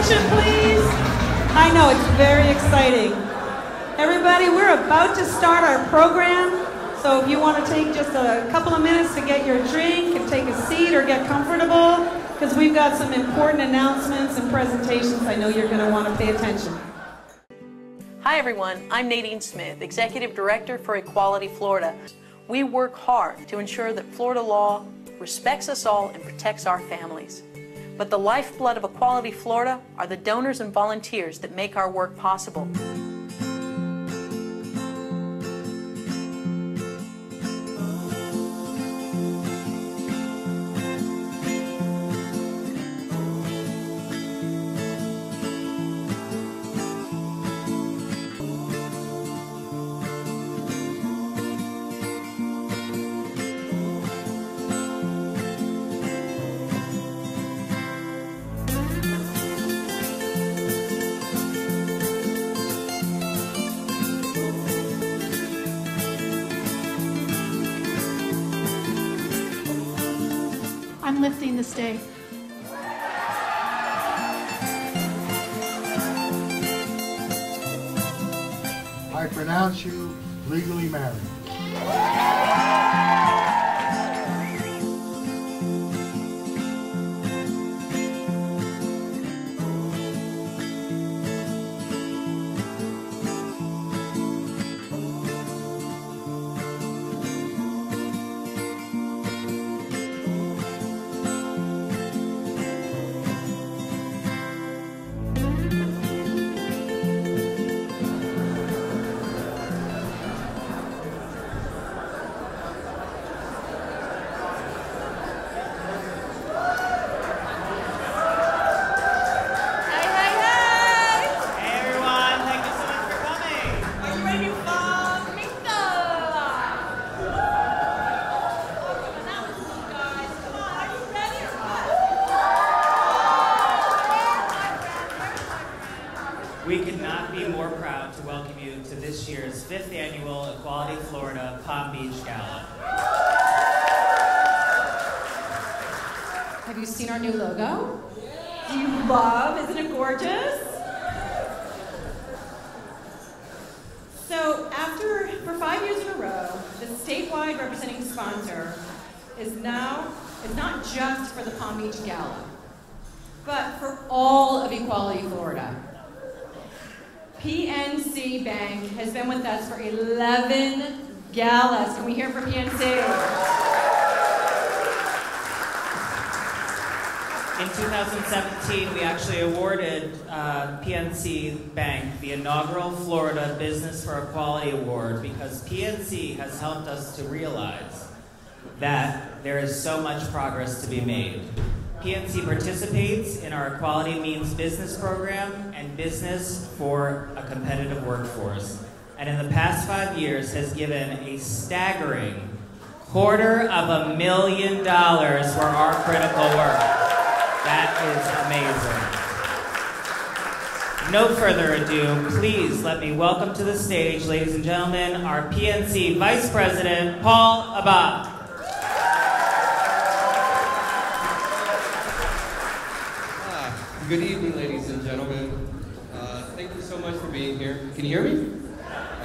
attention, please? I know, it's very exciting. Everybody, we're about to start our program, so if you want to take just a couple of minutes to get your drink and take a seat or get comfortable, because we've got some important announcements and presentations I know you're going to want to pay attention. Hi everyone, I'm Nadine Smith, Executive Director for Equality Florida. We work hard to ensure that Florida law respects us all and protects our families. But the lifeblood of Equality Florida are the donors and volunteers that make our work possible. I'm lifting the stay. I pronounce you legally married. We could not be more proud to welcome you to this year's 5th Annual Equality Florida Palm Beach Gala. Have you seen our new logo? Do you love? Isn't it gorgeous? So for 5 years in a row, the statewide representing sponsor is not just for the Palm Beach Gala, but for all of Equality Florida. PNC Bank has been with us for 11 galas. Can we hear from PNC? In 2017, we actually awarded PNC Bank the inaugural Florida Business for Equality Award because PNC has helped us to realize that there is so much progress to be made. PNC participates in our Equality Means Business program and Business for a Competitive Workforce. And in the past 5 years has given a staggering $250,000 for our critical work. That is amazing. No further ado, please let me welcome to the stage, ladies and gentlemen, our PNC Vice President, Paul Abad. Good evening, ladies and gentlemen. Thank you so much for being here. Can you hear me?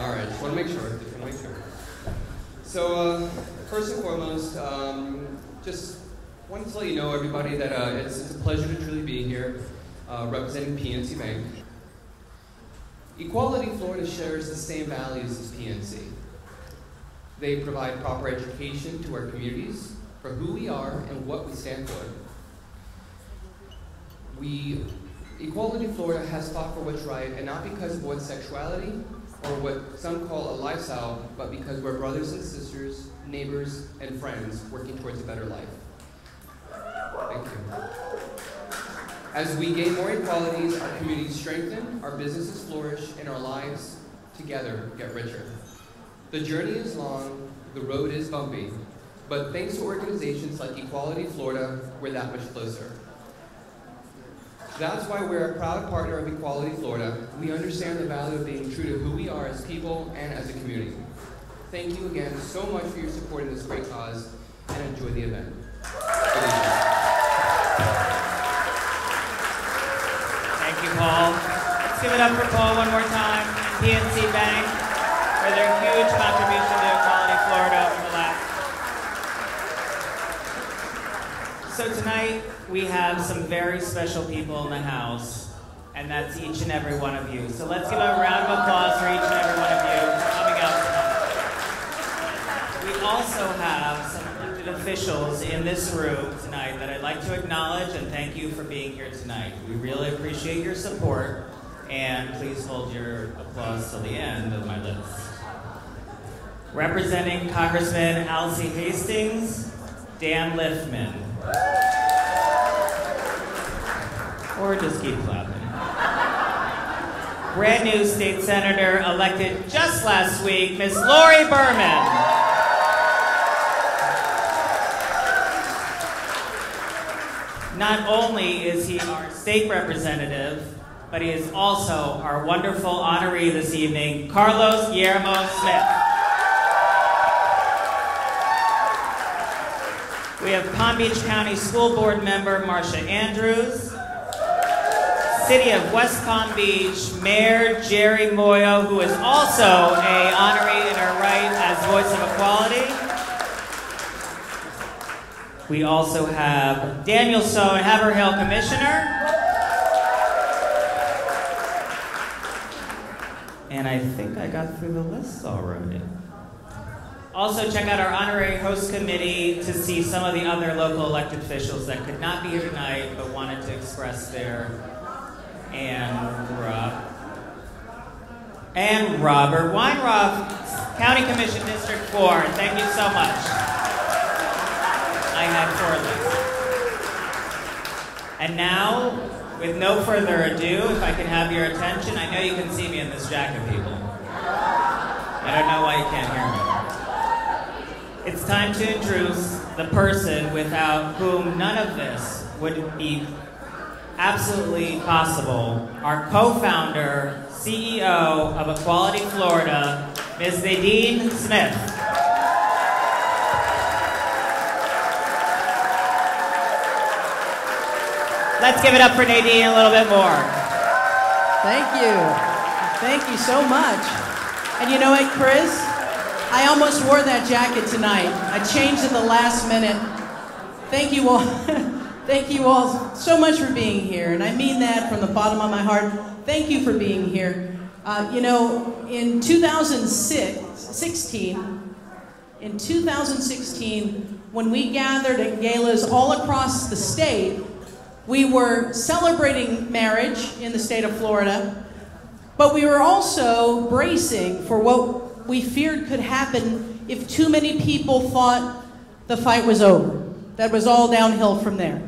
All right, just want to make sure. So, first and foremost, just wanted to let you know, everybody, that it's a pleasure to truly be here, representing PNC Bank. Equality Florida shares the same values as PNC. They provide proper education to our communities for who we are and what we stand for. Equality Florida has fought for what's right, and not because of one's sexuality or what some call a lifestyle, but because we're brothers and sisters, neighbors, and friends working towards a better life. Thank you. As we gain more equalities, our communities strengthen, our businesses flourish, and our lives together get richer. The journey is long, the road is bumpy, but thanks to organizations like Equality Florida, we're that much closer. That's why we're a proud partner of Equality Florida. We understand the value of being true to who we are as people and as a community. Thank you again so much for your support in this great cause, and enjoy the event. Thank give it up for Paul one more time, and PNC Bank for their huge contribution to Equality Florida over the last. So tonight, we have some very special people in the house, and that's each and every one of you. So let's give a round of applause for each and every one of you for coming out tonight. We also have some elected officials in this room tonight that I'd like to acknowledge and thank you for being here tonight. We really appreciate your support, and please hold your applause till the end of my list. Representing Congressman Alcee Hastings, Dan Liftman. Or just keep clapping. Brand new state senator elected just last week, Miss Lori Berman. Not only is he our state representative, but he is also our wonderful honoree this evening, Carlos Guillermo Smith. We have Palm Beach County School Board member Marcia Andrews, City of West Palm Beach Mayor Jerry Moyo, who is also an honoree in her right as Voice of Equality. We also have Daniel Sohn, Haverhill Commissioner. And I think I got through the list already. Also, check out our honorary host committee to see some of the other local elected officials that could not be here tonight but wanted to express their and Robert Weinroth, County Commission District 4. Thank you so much. I had 4 lists. And now, with no further ado, if I can have your attention, I know you can see me in this jacket, people. I don't know why you can't hear me. It's time to introduce the person without whom none of this would be absolutely possible. Our co-founder, CEO of Equality Florida, Ms. Nadine Smith. Let's give it up for Nadine a little bit more. Thank you. Thank you so much. And you know what, Chris? I almost wore that jacket tonight. I changed at the last minute. Thank you all. Thank you all so much for being here. And I mean that from the bottom of my heart. Thank you for being here. You know, in 2016, when we gathered at galas all across the state, we were celebrating marriage in the state of Florida, but we were also bracing for what we feared could happen if too many people thought the fight was over, that was all downhill from there.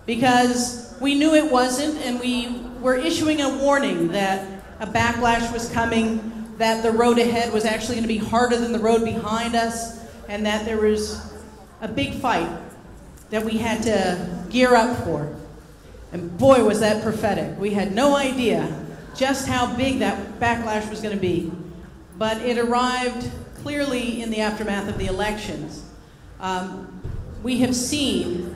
Because we knew it wasn't, and we were issuing a warning that a backlash was coming, that the road ahead was actually going to be harder than the road behind us, and that there was a big fight that we had to gear up for. And boy, was that prophetic. We had no idea just how big that backlash was going to be. But it arrived clearly in the aftermath of the elections. We have seen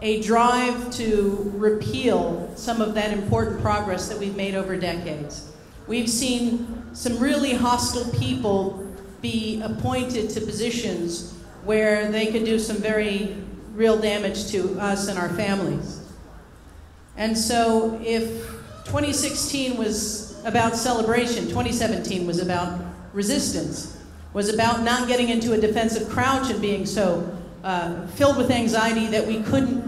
a drive to repeal some of that important progress that we've made over decades. We've seen some really hostile people be appointed to positions where they could do some very real damage to us and our families. And so if 2016 was about celebration, 2017 was about resistance, was about not getting into a defensive crouch and being so filled with anxiety that we couldn't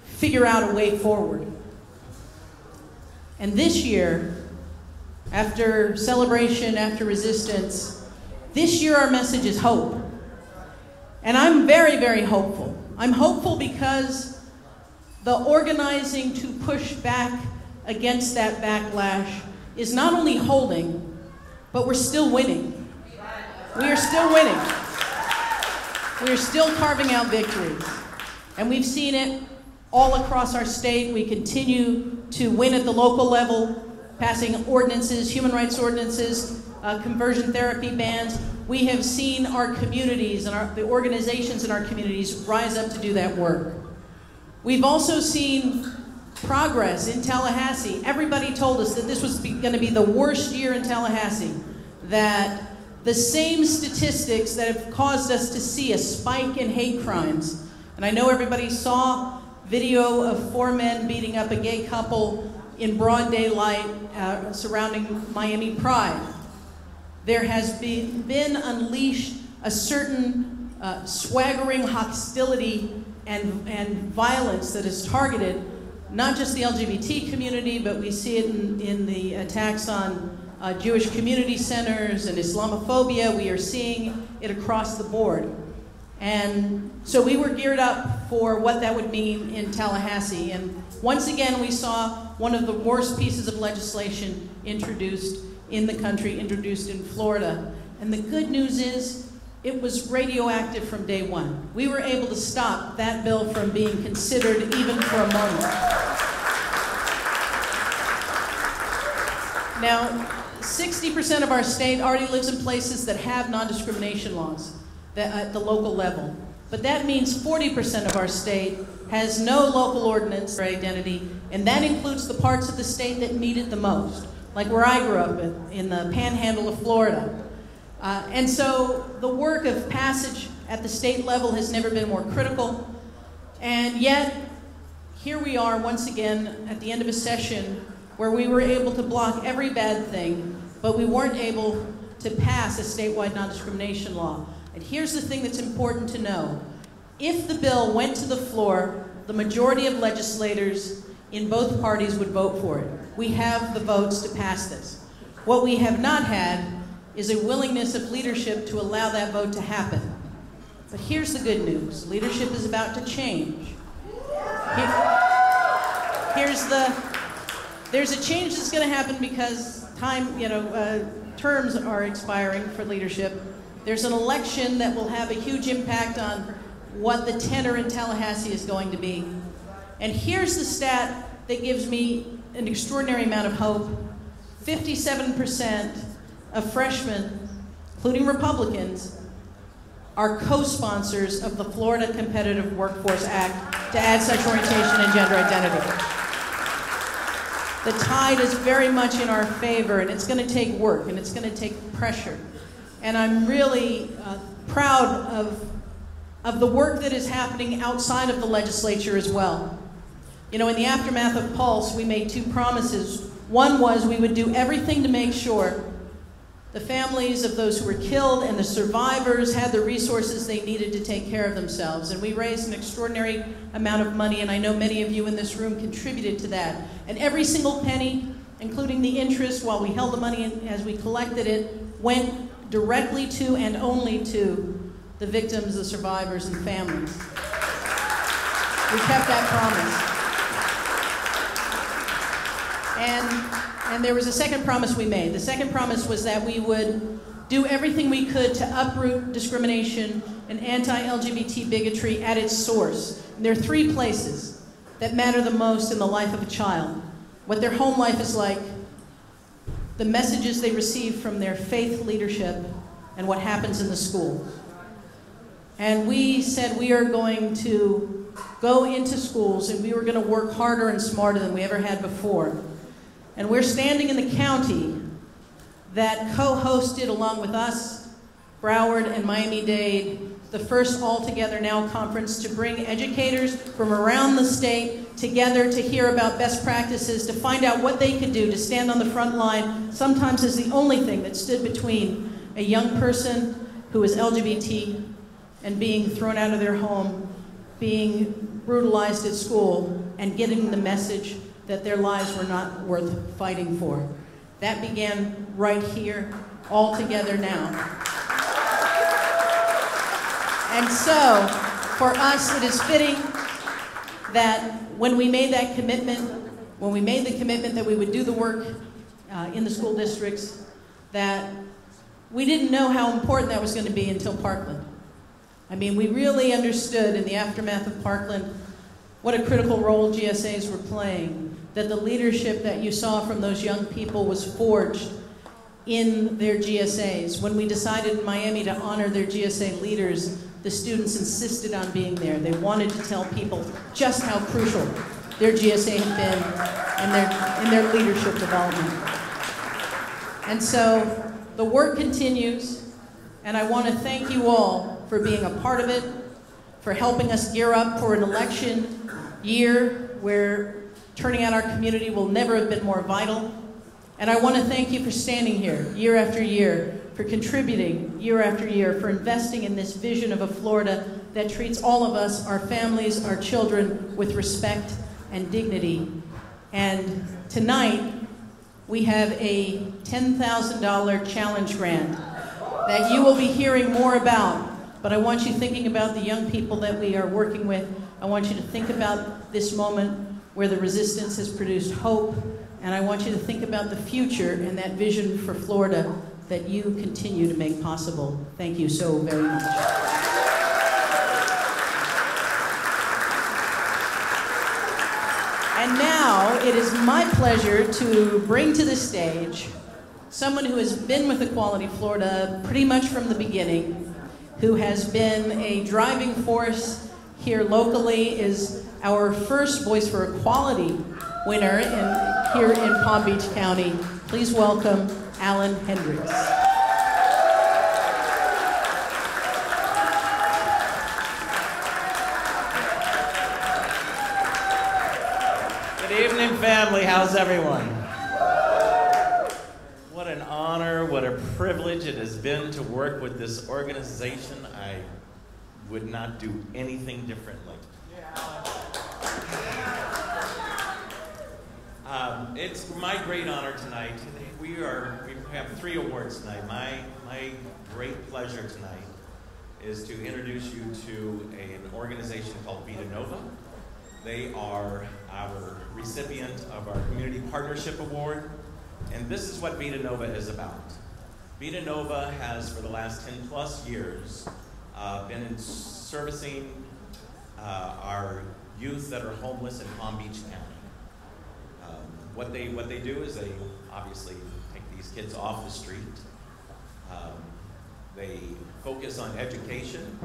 figure out a way forward. And this year, after celebration, after resistance, this year our message is hope. And I'm very, very hopeful. I'm hopeful because the organizing to push back against that backlash is not only holding, but we're still winning. We are still winning. We are still carving out victories. And we've seen it all across our state. We continue to win at the local level, passing ordinances, human rights ordinances, conversion therapy bans. We have seen our communities and the organizations in our communities rise up to do that work. We've also seen progress in Tallahassee. Everybody told us that this was going to be the worst year in Tallahassee, that the same statistics that have caused us to see a spike in hate crimes, and I know everybody saw video of 4 men beating up a gay couple in broad daylight surrounding Miami Pride. There has been unleashed a certain swaggering hostility and violence that is targeted not just the LGBT community, but we see it in the attacks on Jewish community centers and Islamophobia. We are seeing it across the board. And so we were geared up for what that would mean in Tallahassee. And once again, we saw one of the worst pieces of legislation introduced in the country, introduced in Florida. And the good news is, it was radioactive from day one. We were able to stop that bill from being considered even for a moment. Now, 60% of our state already lives in places that have non-discrimination laws at the local level. But that means 40% of our state has no local ordinance for identity, and that includes the parts of the state that need it the most, like where I grew up in the panhandle of Florida. And so the work of passage at the state level has never been more critical. And yet, here we are once again at the end of a session where we were able to block every bad thing, but we weren't able to pass a statewide non-discrimination law. And here's the thing that's important to know. If the bill went to the floor, the majority of legislators in both parties would vote for it. We have the votes to pass this. What we have not had is a willingness of leadership to allow that vote to happen. But here's the good news. Leadership is about to change. There's a change that's going to happen because terms are expiring for leadership. There's an election that will have a huge impact on what the tenor in Tallahassee is going to be. And here's the stat that gives me an extraordinary amount of hope. 57% of freshmen, including Republicans, are co-sponsors of the Florida Competitive Workforce Act to add sexual orientation and gender identity. The tide is very much in our favor, and it's going to take work, and it's going to take pressure. And I'm really proud of the work that is happening outside of the legislature as well. You know, in the aftermath of Pulse, we made 2 promises. One was we would do everything to make sure the families of those who were killed and the survivors had the resources they needed to take care of themselves. And we raised an extraordinary amount of money, and I know many of you in this room contributed to that. And every single penny, including the interest while we held the money and as we collected it, went directly to and only to the victims, the survivors, and families. We kept that promise. And there was a second promise we made. The second promise was that we would do everything we could to uproot discrimination and anti-LGBT bigotry at its source. And there are 3 places that matter the most in the life of a child. What their home life is like, the messages they receive from their faith leadership, and what happens in the school. And we said we are going to go into schools and we were going to work harder and smarter than we ever had before. And we're standing in the county that co-hosted, along with us, Broward and Miami-Dade, the first All Together Now conference to bring educators from around the state together to hear about best practices, to find out what they could do to stand on the front line, sometimes as the only thing that stood between a young person who is LGBT and being thrown out of their home, being brutalized at school, and getting the message that their lives were not worth fighting for. That began right here, All Together Now. And so, for us, it is fitting that when we made that commitment, when we made the commitment that we would do the work in the school districts, that we didn't know how important that was going to be until Parkland. I mean, we really understood in the aftermath of Parkland what a critical role GSAs were playing, that the leadership that you saw from those young people was forged in their GSAs. When we decided in Miami to honor their GSA leaders, the students insisted on being there. They wanted to tell people just how crucial their GSA have been in their leadership development. And so the work continues, and I want to thank you all for being a part of it, for helping us gear up for an election year where turning out our community will never have been more vital. And I want to thank you for standing here year after year, for contributing year after year, for investing in this vision of a Florida that treats all of us, our families, our children, with respect and dignity. And tonight, we have a $10,000 challenge grant that you will be hearing more about. But I want you thinking about the young people that we are working with. I want you to think about this moment where the resistance has produced hope. And I want you to think about the future and that vision for Florida that you continue to make possible. Thank you so very much. And now it is my pleasure to bring to the stage someone who has been with Equality Florida pretty much from the beginning, who has been a driving force here locally, is our first Voice for Equality winner here in Palm Beach County. Please welcome Alan Hendricks. Good evening, family. How's everyone? What an honor, what a privilege it has been to work with this organization. I would not do anything differently. It's my great honor tonight. We have 3 awards tonight. My great pleasure tonight is to introduce you to an organization called Vita Nova. They are our recipient of our Community Partnership Award, and this is what Vita Nova is about. Vita Nova has, for the last 10 plus years, been servicing our youth that are homeless in Palm Beach County. What they do is they obviously take these kids off the street. They focus on education.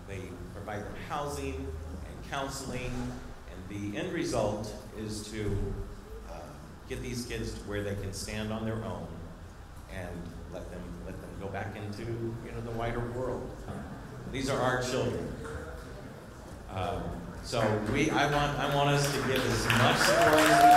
They provide them housing and counseling, and the end result is to get these kids to where they can stand on their own and let them go back into the wider world. These are our children. So I want us to give as much support as we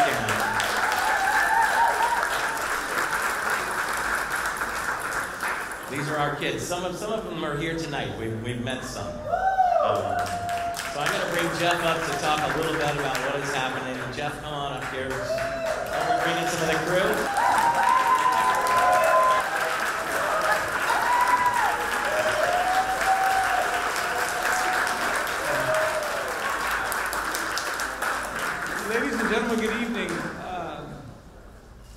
can. These are our kids. Some of them are here tonight. We've met some. So I'm going to bring Jeff up to talk a little bit about what is happening. Jeff, come on up here. We're bringing some of the crew. Gentlemen, good evening.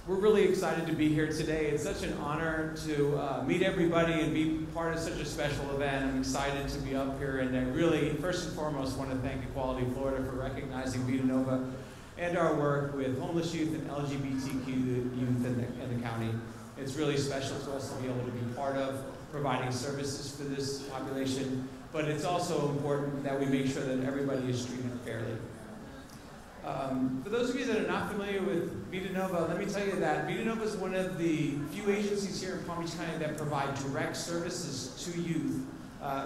We're really excited to be here today. It's such an honor to meet everybody and be part of such a special event. I'm excited to be up here, and I really, first and foremost, want to thank Equality Florida for recognizing Vita Nova and our work with homeless youth and LGBTQ youth in the county. It's really special to us to be able to be part of providing services for this population, but it's also important that we make sure that everybody is treated fairly. For those of you that are not familiar with Vita Nova, let me tell you that Vita Nova is one of the few agencies here in Palm Beach County that provide direct services to youth,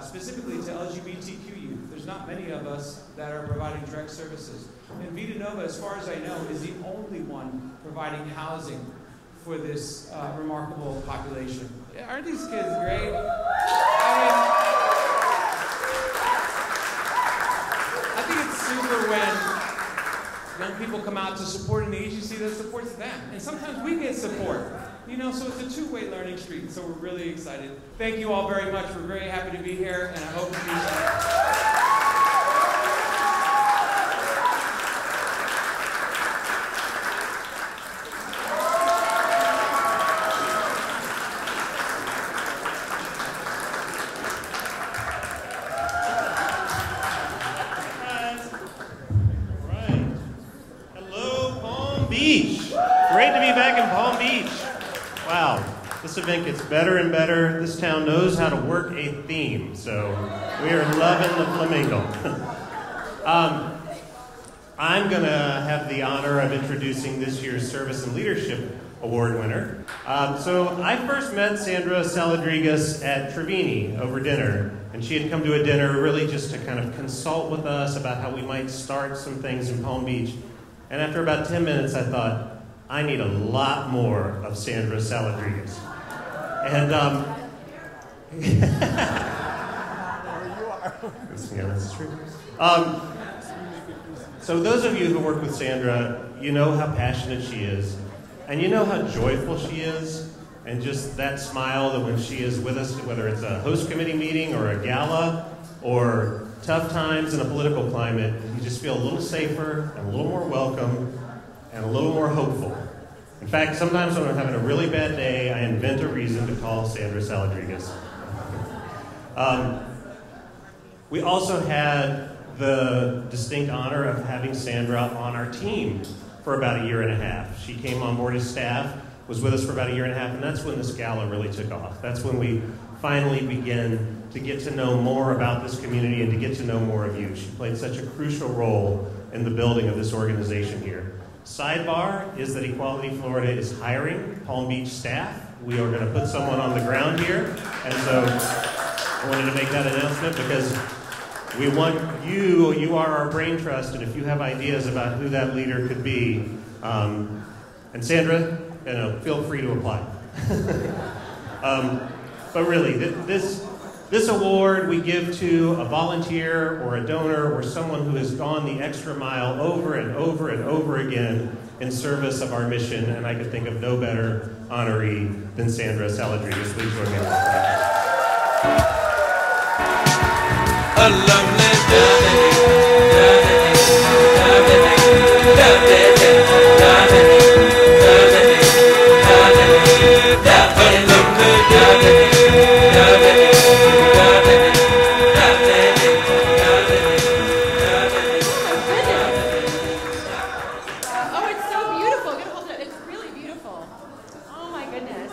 specifically to LGBTQ youth. There's not many of us that are providing direct services. And Vita Nova, as far as I know, is the only one providing housing for this remarkable population. Aren't these kids great? I think it's super when young people come out to support an agency that supports them. And sometimes we get support. So it's a two-way learning street, so we're really excited. Thank you all very much. We're very happy to be here, and I hope to be This event gets better and better. This town knows how to work a theme, so we are loving the flamingo. I'm going to have the honor of introducing this year's Service and Leadership Award winner. So I first met Sandra Saladrigas at Trevini over dinner, and she had come to a dinner really just to kind of consult with us about how we might start some things in Palm Beach. And after about 10 minutes, I thought, I need a lot more of Sandra Saladrigas. And yeah, that's true. So those of you who work with Sandra, you know how passionate she is, and you know how joyful she is, and just that smile that when she is with us, whether it's a host committee meeting or a gala or tough times in a political climate, you just feel a little safer and a little more welcome and a little more hopeful. In fact, sometimes when I'm having a really bad day, I invent a reason to call Sandra Saladrigas. We also had the distinct honor of having Sandra on our team for about a year and a half. She came on board as staff, was with us for about a year and a half, and that's when this gala really took off. That's when we finally began to get to know more about this community and to get to know more of you. She played such a crucial role in the building of this organization here. Sidebar is that Equality Florida is hiring Palm Beach staff. We are going to put someone on the ground here, and so I wanted to make that announcement because we want you, you are our brain trust, and if you have ideas about who that leader could be, and Sandra, you know, feel free to apply. But really, this award we give to a volunteer or a donor or someone who has gone the extra mile over and over and over again in service of our mission, and I could think of no better honoree than Sandra Saladrigas. Please join me in applause. A lovely Oh, it's so beautiful. Get a hold of it. It's really beautiful. Oh my goodness.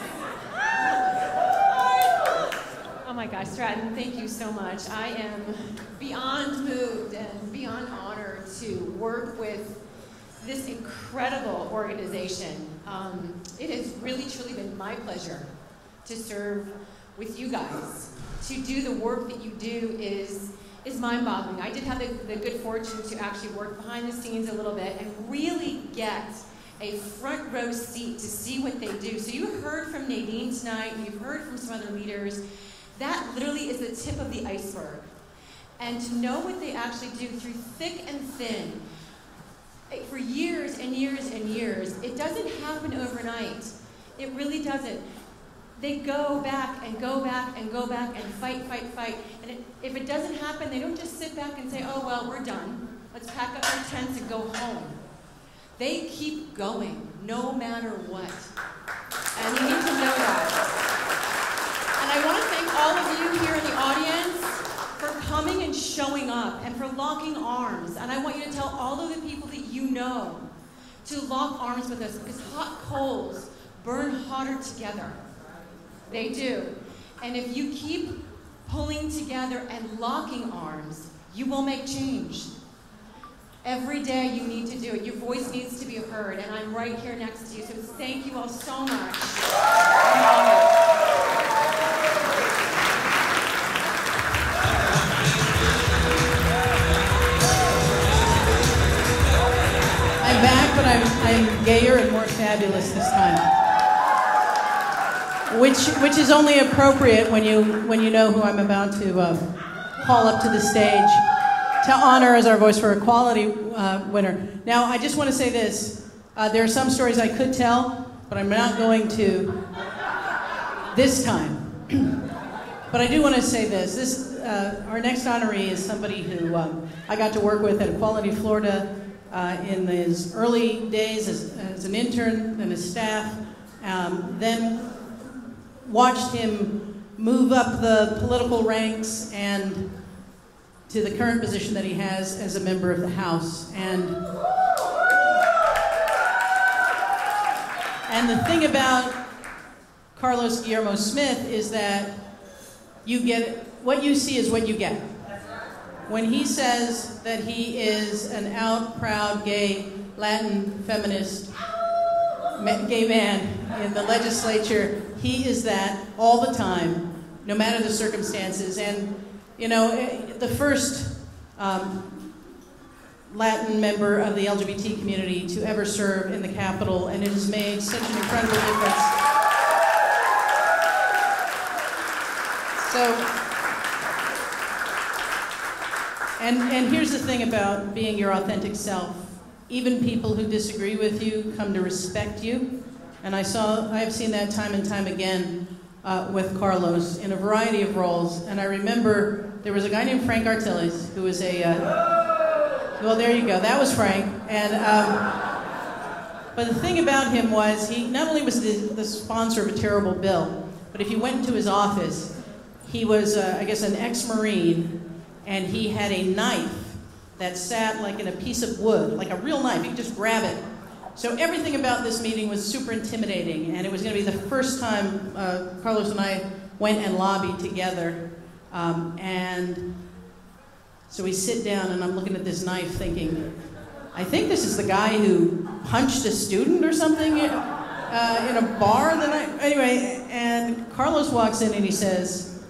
Oh my gosh, Stratton, thank you so much. I am beyond moved and beyond honored to work with this incredible organization. It has really, truly been my pleasure to serve with you guys. To do the work that you do is mind-boggling. I did have the good fortune to actually work behind the scenes a little bit and really get a front row seat to see what they do. So you heard from Nadine tonight, and you've heard from some other leaders. That literally is the tip of the iceberg. And to know what they actually do through thick and thin, for years and years and years, it doesn't happen overnight. It really doesn't. They go back and go back and go back and fight, fight, fight. And if it doesn't happen, they don't just sit back and say, oh, well, we're done. Let's pack up our tents and go home. They keep going, no matter what. And you need to know that. And I want to thank all of you here in the audience for coming and showing up and for locking arms. And I want you to tell all of the people that you know to lock arms with us, because hot coals burn hotter together. They do. And if you keep pulling together and locking arms, you will make change. Every day you need to do it. Your voice needs to be heard, and I'm right here next to you. So thank you all so much. I'm honored. I'm back, but I'm gayer and more fabulous this time. Which is only appropriate when you know who I'm about to call up to the stage to honor as our Voice for Equality winner. Now, I just want to say this. There are some stories I could tell, but I'm not going to this time. But I do want to say this. Our next honoree is somebody who I got to work with at Equality Florida in his early days as an intern and as staff. Then watched him move up the political ranks and to the current position that he has as a member of the House. And the thing about Carlos Guillermo Smith is that you get, what you see is what you get. when he says that he is an out, proud, gay, Latin, feminist, gay man in the legislature, he is that all the time, no matter the circumstances. And, you know, the first Latin member of the LGBT community to ever serve in the Capitol, and it has made such an incredible difference. So, and here's the thing about being your authentic self. Even people who disagree with you come to respect you. And I have seen that time and time again with Carlos in a variety of roles. And I remember there was a guy named Frank Artilles who was well, there you go. That was Frank. And but the thing about him was he not only was the sponsor of a terrible bill, but if you went into his office, he was, I guess, an ex-Marine, and he had a knife that sat like in a piece of wood, like a real knife. You could just grab it. So everything about this meeting was super intimidating, and it was going to be the first time Carlos and I went and lobbied together. And so we sit down, and I'm looking at this knife thinking, I think this is the guy who punched a student or something in a bar the night. Anyway, and Carlos walks in and he says,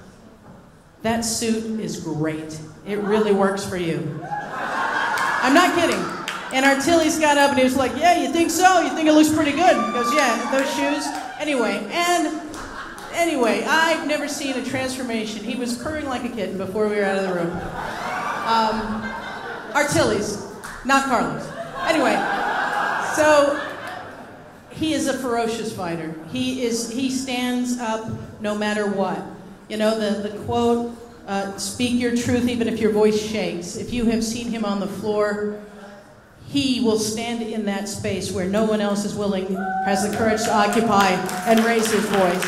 "That suit is great. It really works for you." I'm not kidding. And Artilles got up and he was like, "Yeah, you think so? You think it looks pretty good?" He goes, "Yeah, those shoes." Anyway, I've never seen a transformation. He was purring like a kitten before we were out of the room. Artilles, not Carlos. Anyway, so he is a ferocious fighter. He stands up no matter what. You know, the quote, speak your truth even if your voice shakes. If you have seen him on the floor, he will stand in that space where no one else is willing, has the courage to occupy and raise his voice.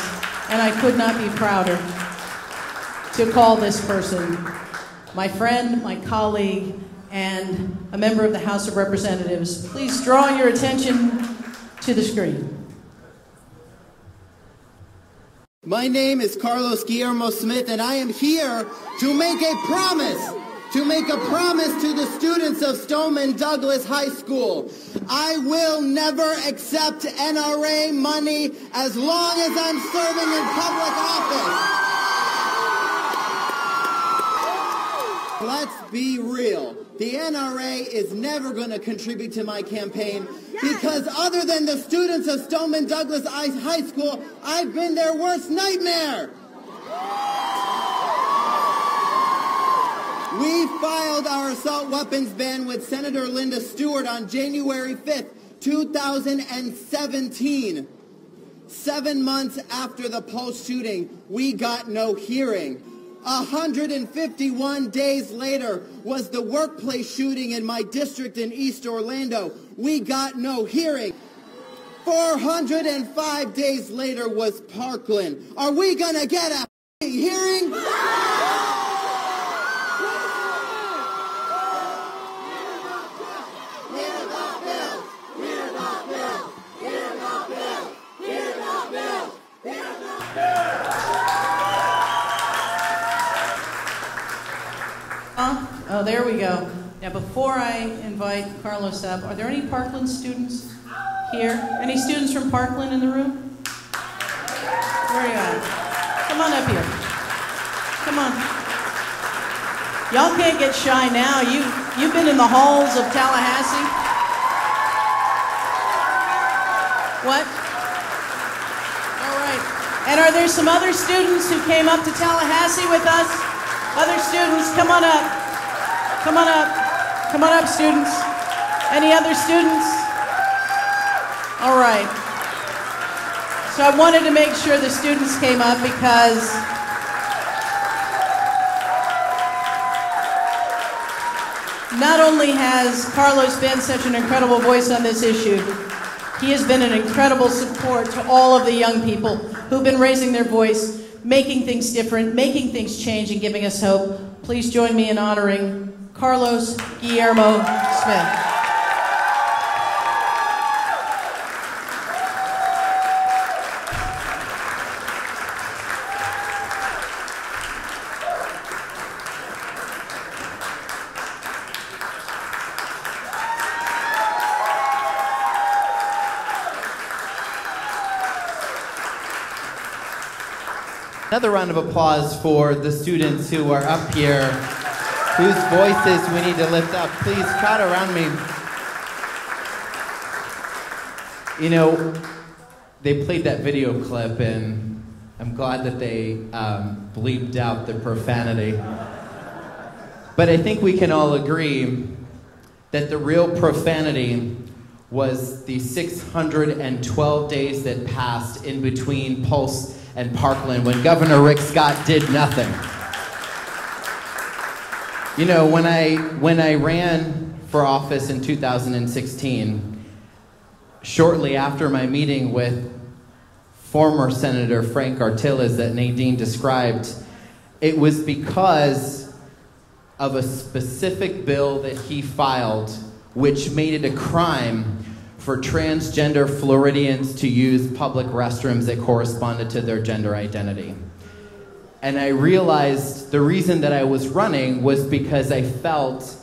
And I could not be prouder to call this person my friend, my colleague, and a member of the House of Representatives. Please draw your attention to the screen. My name is Carlos Guillermo Smith, and I am here to make a promise. To make a promise to the students of Stoneman Douglas High School. I will never accept NRA money as long as I'm serving in public office. Let's be real. The NRA is never going to contribute to my campaign because other than the students of Stoneman Douglas High School, I've been their worst nightmare. We filed our assault weapons ban with Senator Linda Stewart on January 5th, 2017. 7 months after the Pulse shooting, we got no hearing. 151 days later was the workplace shooting in my district in East Orlando. We got no hearing. 405 days later was Parkland. Are we going to get a hearing? Oh, there we go. Now, before I invite Carlos up, are there any Parkland students here? Any students from Parkland in the room? Where are you at? Come on up here. Come on. Y'all can't get shy now. You've been in the halls of Tallahassee. What? All right. And are there some other students who came up to Tallahassee with us? Other students, come on up. Come on up. Come on up, students. Any other students? All right. So I wanted to make sure the students came up because not only has Carlos been such an incredible voice on this issue, he has been an incredible support to all of the young people who've been raising their voice, making things different, making things change, and giving us hope. Please join me in honoring Carlos Guillermo Smith. Another round of applause for the students who are up here, whose voices we need to lift up. Please crowd around me. You know, they played that video clip, and I'm glad that they bleeped out the profanity. But I think we can all agree that the real profanity was the 612 days that passed in between Pulse and Parkland when Governor Rick Scott did nothing. You know, when I ran for office in 2016, shortly after my meeting with former Senator Frank Artiles that Nadine described, it was because of a specific bill that he filed which made it a crime for transgender Floridians to use public restrooms that corresponded to their gender identity. And I realized the reason that I was running was because I felt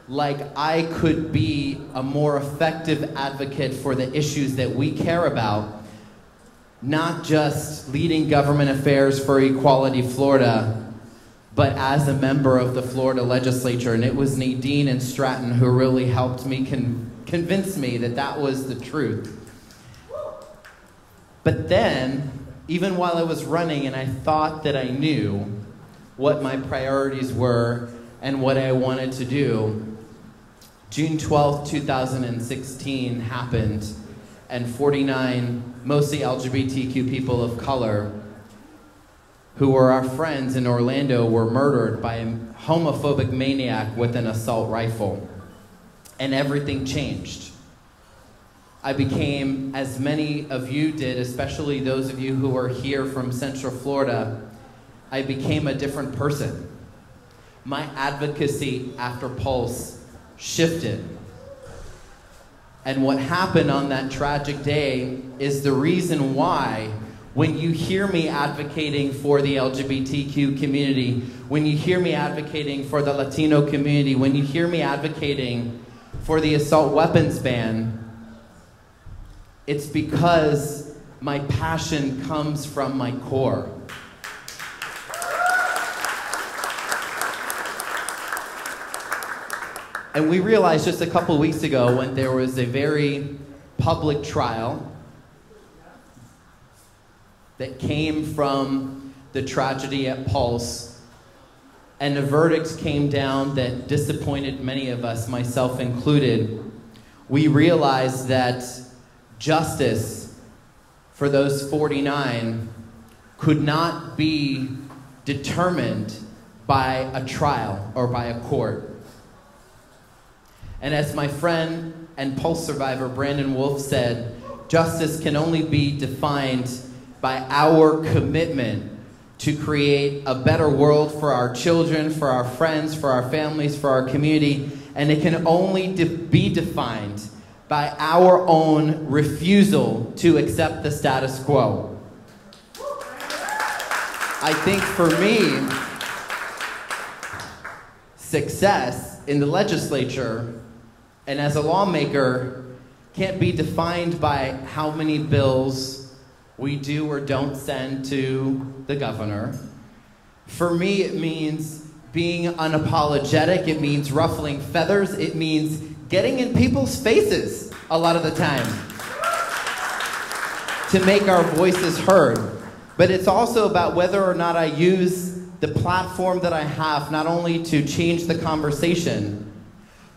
like I could be a more effective advocate for the issues that we care about, not just leading government affairs for Equality Florida, but as a member of the Florida legislature. And it was Nadine and Stratton who really helped me convince me that that was the truth. But then, even while I was running and I thought that I knew what my priorities were and what I wanted to do, June 12th, 2016 happened, and 49 mostly LGBTQ people of color who were our friends in Orlando were murdered by a homophobic maniac with an assault rifle. And everything changed. I became, as many of you did, especially those of you who are here from Central Florida, I became a different person. My advocacy after Pulse shifted. And what happened on that tragic day is the reason why, when you hear me advocating for the LGBTQ community, when you hear me advocating for the Latino community, when you hear me advocating for the assault weapons ban, it's because my passion comes from my core. And we realized just a couple weeks ago when there was a very public trial that came from the tragedy at Pulse, and a verdict came down that disappointed many of us, myself included. We realized that justice for those 49 could not be determined by a trial or by a court. And as my friend and Pulse survivor Brandon Wolf said, justice can only be defined by our commitment to create a better world for our children, for our friends, for our families, for our community, and it can only be defined by our own refusal to accept the status quo. I think for me, success in the legislature and as a lawmaker can't be defined by how many bills we do or don't send to the governor. For me, it means being unapologetic. It means ruffling feathers. It means getting in people's faces a lot of the time to make our voices heard. But it's also about whether or not I use the platform that I have not only to change the conversation,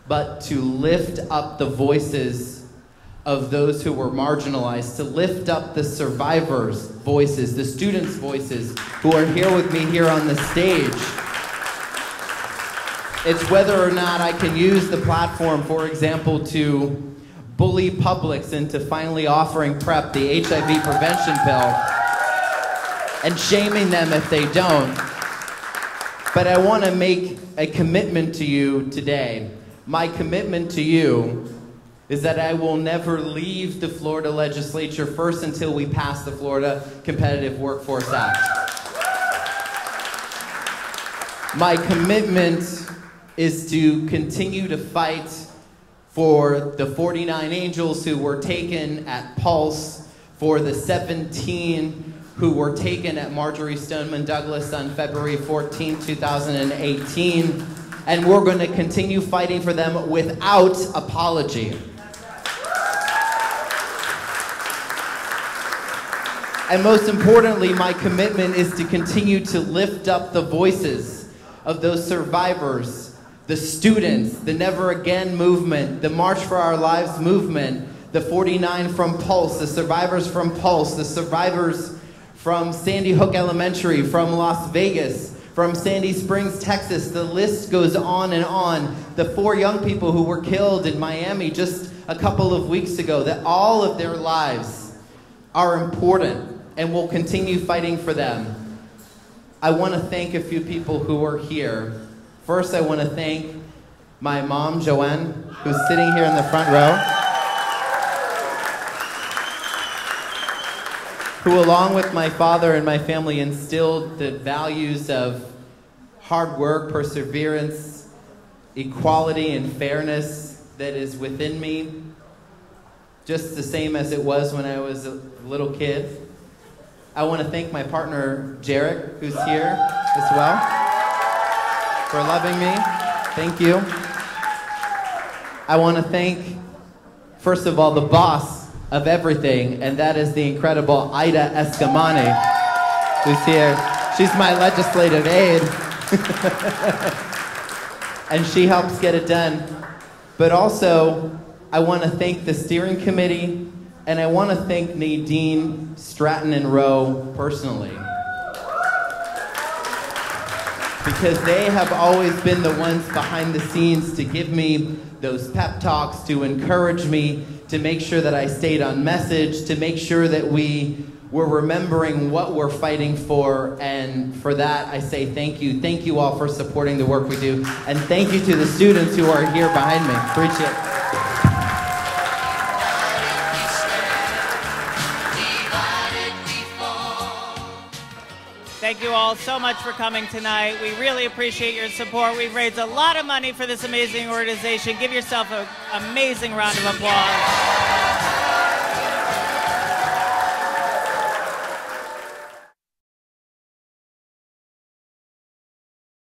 but to lift up the voices of those who were marginalized, to lift up the survivors' voices, the students' voices who are here with me here on the stage. It's whether or not I can use the platform, for example, to bully Publix into finally offering PrEP, the HIV prevention pill, and shaming them if they don't. But I want to make a commitment to you today. My commitment to you is that I will never leave the Florida legislature first until we pass the Florida Competitive Workforce Act. My commitment is to continue to fight for the 49 angels who were taken at Pulse, for the 17 who were taken at Marjorie Stoneman Douglas on February 14, 2018. And we're going to continue fighting for them without apology. And most importantly, my commitment is to continue to lift up the voices of those survivors, the students, the Never Again movement, the March for Our Lives movement, the 49 from Pulse, the survivors from Pulse, the survivors from Sandy Hook Elementary, from Las Vegas, from Sandy Springs, Texas. The list goes on and on. The 4 young people who were killed in Miami just a couple of weeks ago, that all of their lives are important, and we'll continue fighting for them. I want to thank a few people who are here. First, I want to thank my mom, Joanne, who's sitting here in the front row, who along with my father and my family instilled the values of hard work, perseverance, equality, and fairness that is within me, just the same as it was when I was a little kid. I want to thank my partner, Jarek, who's here as well, for loving me. Thank you. I want to thank, first of all, the boss of everything, and that is the incredible Ida Escamani, who's here. She's my legislative aide, and she helps get it done. But also, I want to thank the steering committee, and I want to thank Nadine, Stratton, and Rowe personally, because they have always been the ones behind the scenes to give me those pep talks, to encourage me, to make sure that I stayed on message, to make sure that we were remembering what we're fighting for. And for that, I say thank you. Thank you all for supporting the work we do. And thank you to the students who are here behind me. Appreciate it. Thank you all so much for coming tonight. We really appreciate your support. We've raised a lot of money for this amazing organization. Give yourself an amazing round of applause.